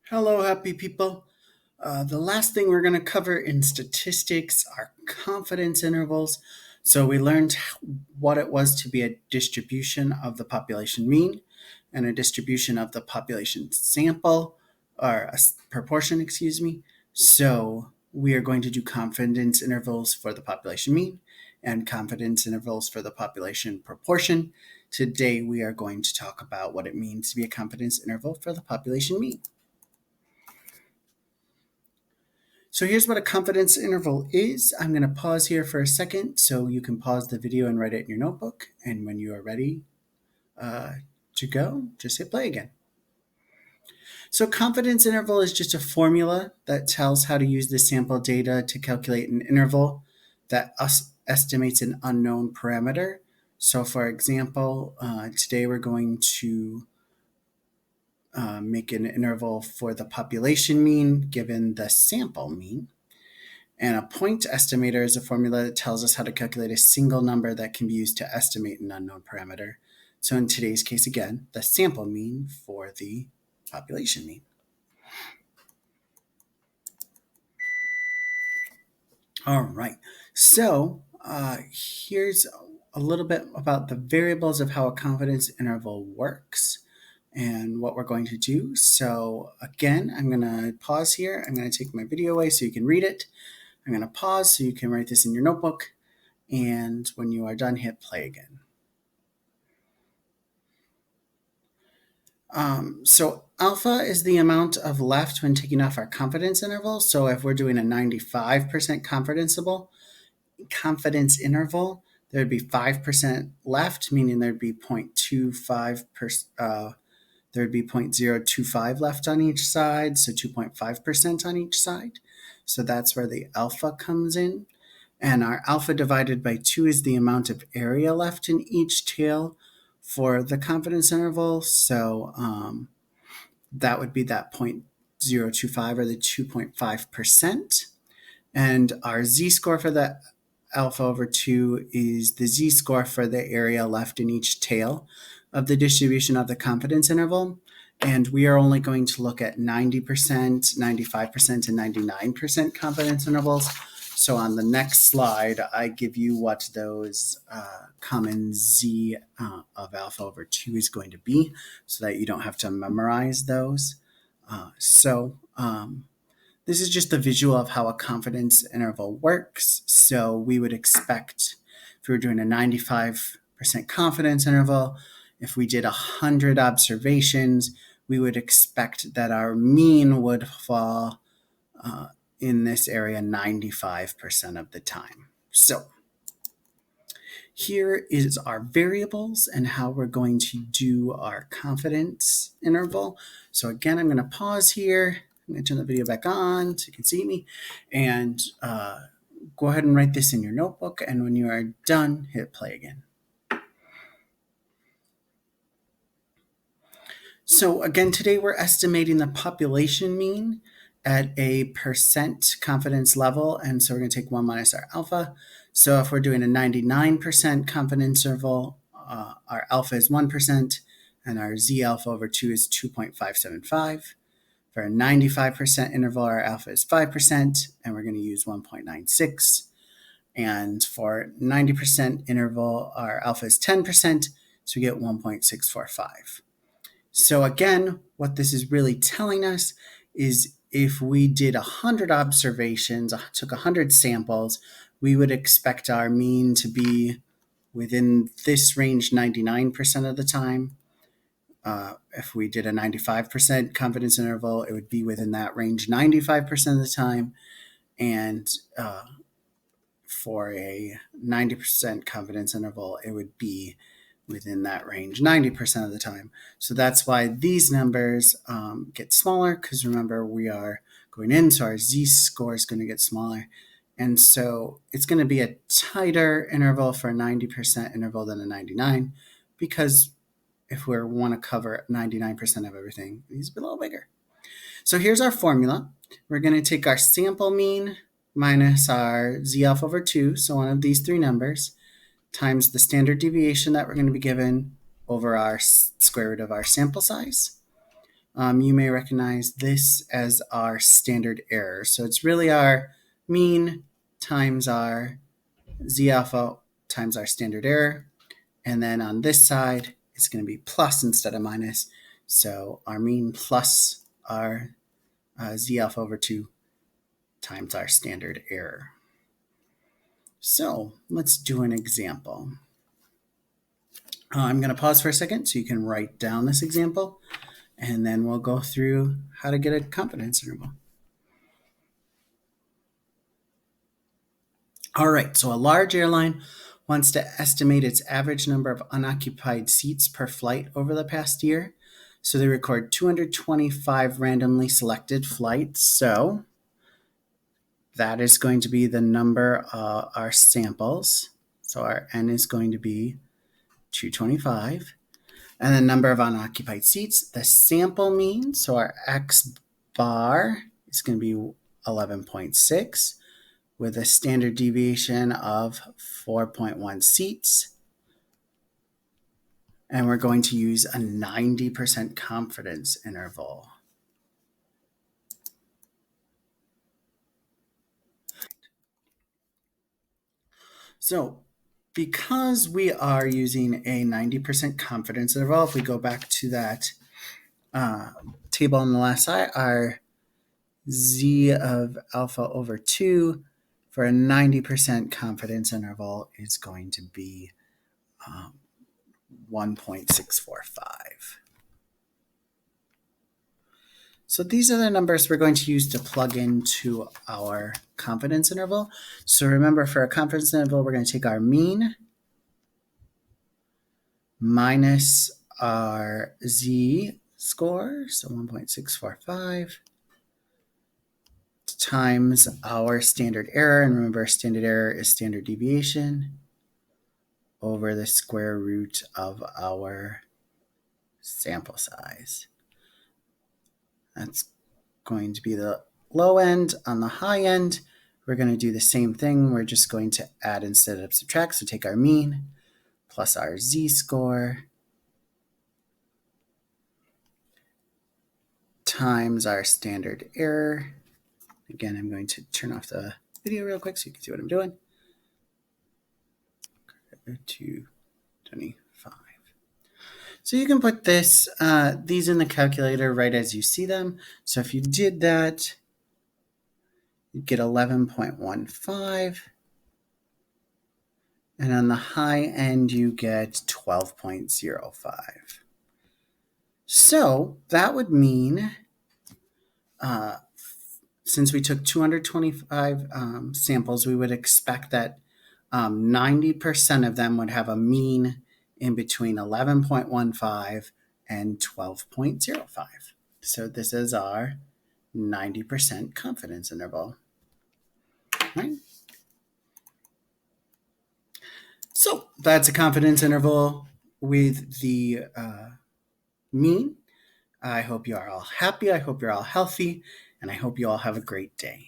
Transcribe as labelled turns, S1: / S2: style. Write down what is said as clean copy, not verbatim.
S1: Hello, happy people. The last thing we're going to cover in statistics are confidence intervals. So we learned what it was to be a distribution of the population mean and a distribution of the population sample, or a proportion, excuse me. So we are going to do confidence intervals for the population mean and confidence intervals for the population proportion. Today we are going to talk about what it means to be a confidence interval for the population mean. So here's what a confidence interval is. I'm going to pause here for a second so you can pause the video and write it in your notebook. And when you are ready to go, just hit play again. So confidence interval is just a formula that tells how to use the sample data to calculate an interval that estimates an unknown parameter. So for example, today we're going to make an interval for the population mean given the sample mean. And a point estimator is a formula that tells us how to calculate a single number that can be used to estimate an unknown parameter. So in today's case, again, the sample mean for the population mean. All right, so here's a little bit about the variables of how a confidence interval works and what we're going to do. So again, I'm going to pause here. I'm going to take my video away so you can read it. I'm going to pause so you can write this in your notebook. And when you are done, hit play again. So alpha is the amount of left when taking off our confidence interval. So if we're doing a 95% confidence interval, there'd be 5% left, meaning there'd be 0.25%. There'd be 0.025 left on each side, so 2.5% on each side. So that's where the alpha comes in. And our alpha divided by 2 is the amount of area left in each tail for the confidence interval. So that would be that 0.025 or the 2.5%. And our z-score for the alpha over 2 is the z-score for the area left in each tail of the distribution of the confidence interval. And we are only going to look at 90%, 95%, and 99% confidence intervals. So on the next slide, I give you what those common z of alpha over 2 is going to be so that you don't have to memorize those. This is just a visual of how a confidence interval works. So we would expect, if we were doing a 95% confidence interval, if we did 100 observations, we would expect that our mean would fall in this area 95% of the time. So here is our variables and how we're going to do our confidence interval. So again, I'm going to pause here. I'm going to turn the video back on so you can see me, and go ahead and write this in your notebook. And when you are done, hit play again. So again, today we're estimating the population mean at a percent confidence level. And so we're going to take 1 minus our alpha. So if we're doing a 99% confidence interval, our alpha is 1%, and our z alpha over 2 is 2.575. For a 95% interval, our alpha is 5%, and we're going to use 1.96. And for 90% interval, our alpha is 10%, so we get 1.645. So again, what this is really telling us is if we did 100 observations, took 100 samples, we would expect our mean to be within this range 99% of the time. If we did a 95% confidence interval, it would be within that range 95% of the time. And for a 90% confidence interval, it would be within that range 90% of the time. So that's why these numbers get smaller, because remember, we are going in, so our z-score is going to get smaller. And so it's going to be a tighter interval for a 90% interval than a 99, because if we want to cover 99% of everything, these are a little bigger. So here's our formula. We're going to take our sample mean minus our z alpha over 2, so one of these three numbers, times the standard deviation that we're going to be given over our square root of our sample size. you may recognize this as our standard error. So it's really our mean times our z alpha times our standard error. And then on this side, it's going to be plus instead of minus. So our mean plus our z alpha over 2 times our standard error. So let's do an example. I'm going to pause for a second so you can write down this example, and then we'll go through how to get a confidence interval. All right, so a large airline wants to estimate its average number of unoccupied seats per flight over the past year. So they record 225 randomly selected flights. So that is going to be the number of our samples. So our n is going to be 225. And the number of unoccupied seats, the sample mean, so our x bar is going to be 11.6 with a standard deviation of 4.1 seats. And we're going to use a 90% confidence interval. So because we are using a 90% confidence interval, if we go back to that table on the left side, our z of alpha over 2 for a 90% confidence interval is going to be 1.645. So these are the numbers we're going to use to plug into our confidence interval. So remember, for a confidence interval, we're going to take our mean minus our z score, so 1.645, times our standard error. And remember, standard error is standard deviation over the square root of our sample size. That's going to be the low end. On the high end, we're going to do the same thing. We're just going to add instead of subtract. So take our mean plus our z-score times our standard error. Again, I'm going to turn off the video real quick so you can see what I'm doing. 225. So you can put these in the calculator right as you see them. So if you did that, you'd get 11.15. And on the high end, you get 12.05. So that would mean, since we took 225 samples, we would expect that 90% of them would have a mean in between 11.15 and 12.05. So this is our 90% confidence interval. Right? So that's a confidence interval with the mean. I hope you are all happy. I hope you're all healthy. And I hope you all have a great day.